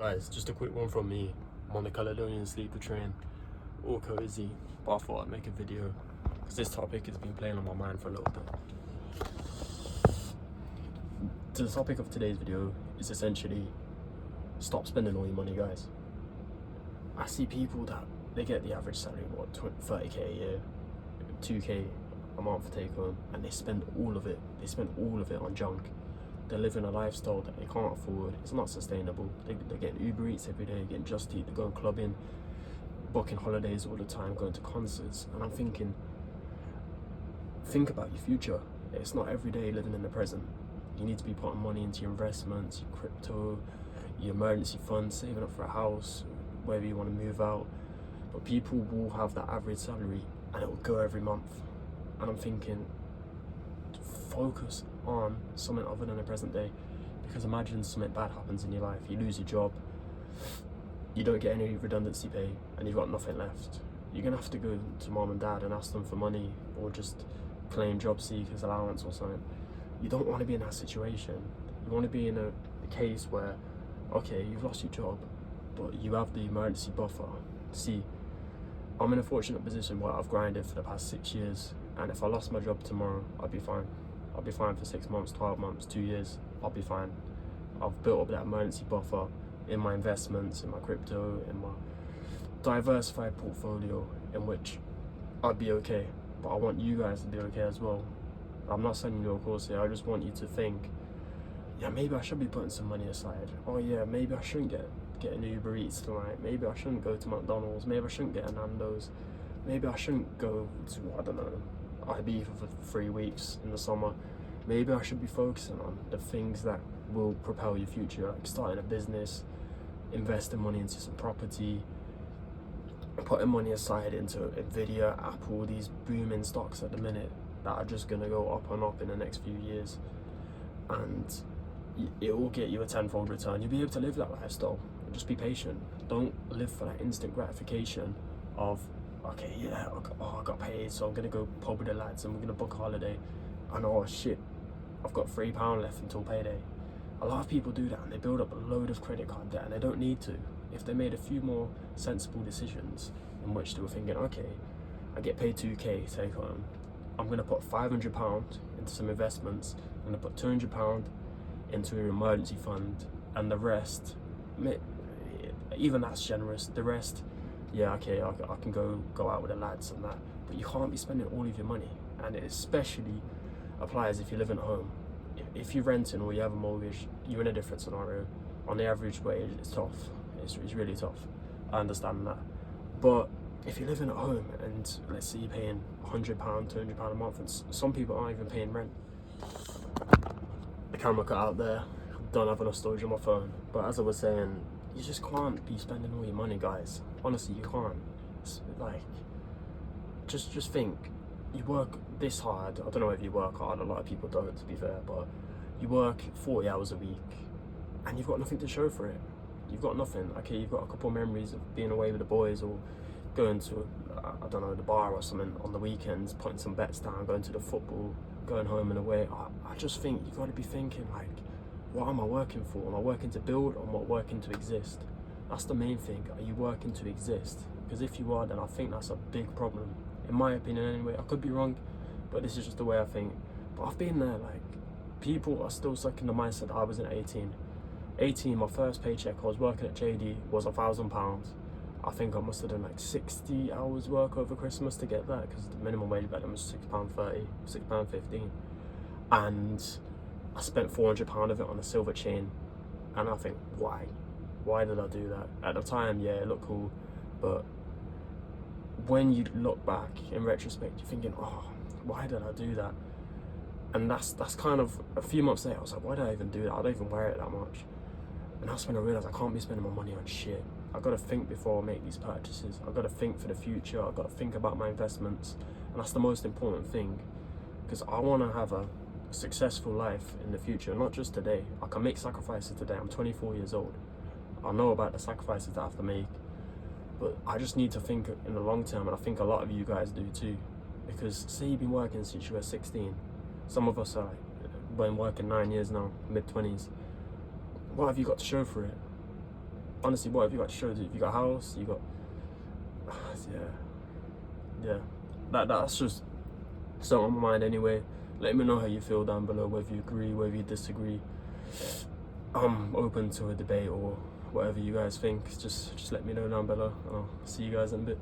Guys, just a quick one from me. I'm on the Caledonian Sleeper train, all cozy, but I thought I'd make a video because this topic has been playing on my mind for a little bit. The topic of today's video is essentially stop spending all your money, guys. I see people that they get the average salary, 30k a year, 2k a month take home, and they spend all of it. They spend all of it on junk. They're living a lifestyle that they can't afford. It's not sustainable. They're getting Uber Eats every day, getting Just Eat, they're going clubbing, booking holidays all the time, going to concerts. And I'm thinking, think about your future. It's not every day living in the present. You need to be putting money into your investments, your crypto, your emergency funds, saving up for a house, wherever you want to move out. But people will have that average salary and it will go every month. And I'm thinking, focus on something other than the present day, because imagine something bad happens in your life, you lose your job, you don't get any redundancy pay, and you've got nothing left. You're gonna have to go to mom and dad and ask them for money, or just claim job seekers allowance or something. You don't want to be in that situation. You want to be in a case where, okay, you've lost your job, but you have the emergency buffer. See, I'm in a fortunate position where I've grinded for the past 6 years, and if I lost my job tomorrow, I'd be fine. I'll be fine for 6 months, 12 months, 2 years. I'll be fine. I've built up that emergency buffer in my investments, in my crypto, in my diversified portfolio, in which I'd be okay. But I want you guys to be okay as well. I'm not sending you a course here. I just want you to think, yeah, maybe I should be putting some money aside. Oh yeah, maybe I shouldn't get an Uber Eats tonight. Maybe I shouldn't go to McDonald's. Maybe I shouldn't get a Nando's. Maybe I shouldn't go to, I don't know, Ibiza for 3 weeks in the summer. Maybe I should be focusing on the things that will propel your future, like starting a business, investing money into some property, putting money aside into Nvidia, Apple, these booming stocks at the minute that are just gonna go up and up in the next few years, and it will get you a tenfold return. You'll be able to live that lifestyle. Just be patient. Don't live for that instant gratification of, okay, yeah, I got paid, so I'm gonna go pub with the lads and we're gonna book a holiday, and oh shit, I've got £3 left until payday. A lot of people do that and they build up a load of credit card debt, and they don't need to. If they made a few more sensible decisions in which they were thinking, okay, I get paid 2k take home, I'm gonna put £500 into some investments, I'm gonna put £200 into an emergency fund, and the rest, even that's generous, the rest, yeah, okay, I can go out with the lads and that, but you can't be spending all of your money. And it especially applies if you're living at home. If you're renting or you have a mortgage, you're in a different scenario. On the average wage, it's tough. It's really tough. I understand that. But if you're living at home and let's say you're paying £100, £200 a month, and some people aren't even paying rent. The camera cut out there. Don't have enough storage on my phone. But as I was saying, you just can't be spending all your money, guys. Honestly, you can't. It's like, just think, you work this hard. I don't know if you work hard, a lot of people don't, to be fair, but you work 40 hours a week and you've got nothing to show for it. You've got nothing. Okay, you've got a couple of memories of being away with the boys, or going to, I don't know, the bar or something on the weekends, putting some bets down, going to the football, going home and away. I just think you've got to be thinking, like, what am I working for? Am I working to build, or am I working to exist? That's the main thing. Are you working to exist? Because if you are, then I think that's a big problem. In my opinion anyway. I could be wrong, but this is just the way I think. But I've been there, like, people are still stuck in the mindset that I was in 18, my first paycheck, I was working at JD, was £1,000. I think I must have done like 60 hours work over Christmas to get that, because the minimum wage back then was £6.30, £6.15, and I spent £400 of it on a silver chain. And I think, why did I do that? At the time, yeah, it looked cool, but when you look back in retrospect, you're thinking, oh, why did I do that? And that's kind of, a few months later, I was like, why did I even do that? I don't even wear it that much. And that's when I realised I can't be spending my money on shit. I've got to think before I make these purchases. I've got to think for the future. I've got to think about my investments. And that's the most important thing, because I want to have a successful life in the future, not just today. I can make sacrifices today. I'm 24 years old. I know about the sacrifices that I have to make, but I just need to think in the long term, and I think a lot of you guys do too. Because say you've been working since you were 16, some of us are like, been working 9 years now, mid-20s. What have you got to show for it? honestly, what have you got to show? If you got a house, you got, yeah. That's just something on my mind anyway. Let me know how you feel down below, whether you agree, whether you disagree. I'm open to a debate or whatever you guys think. Just let me know down below, and I'll see you guys in a bit.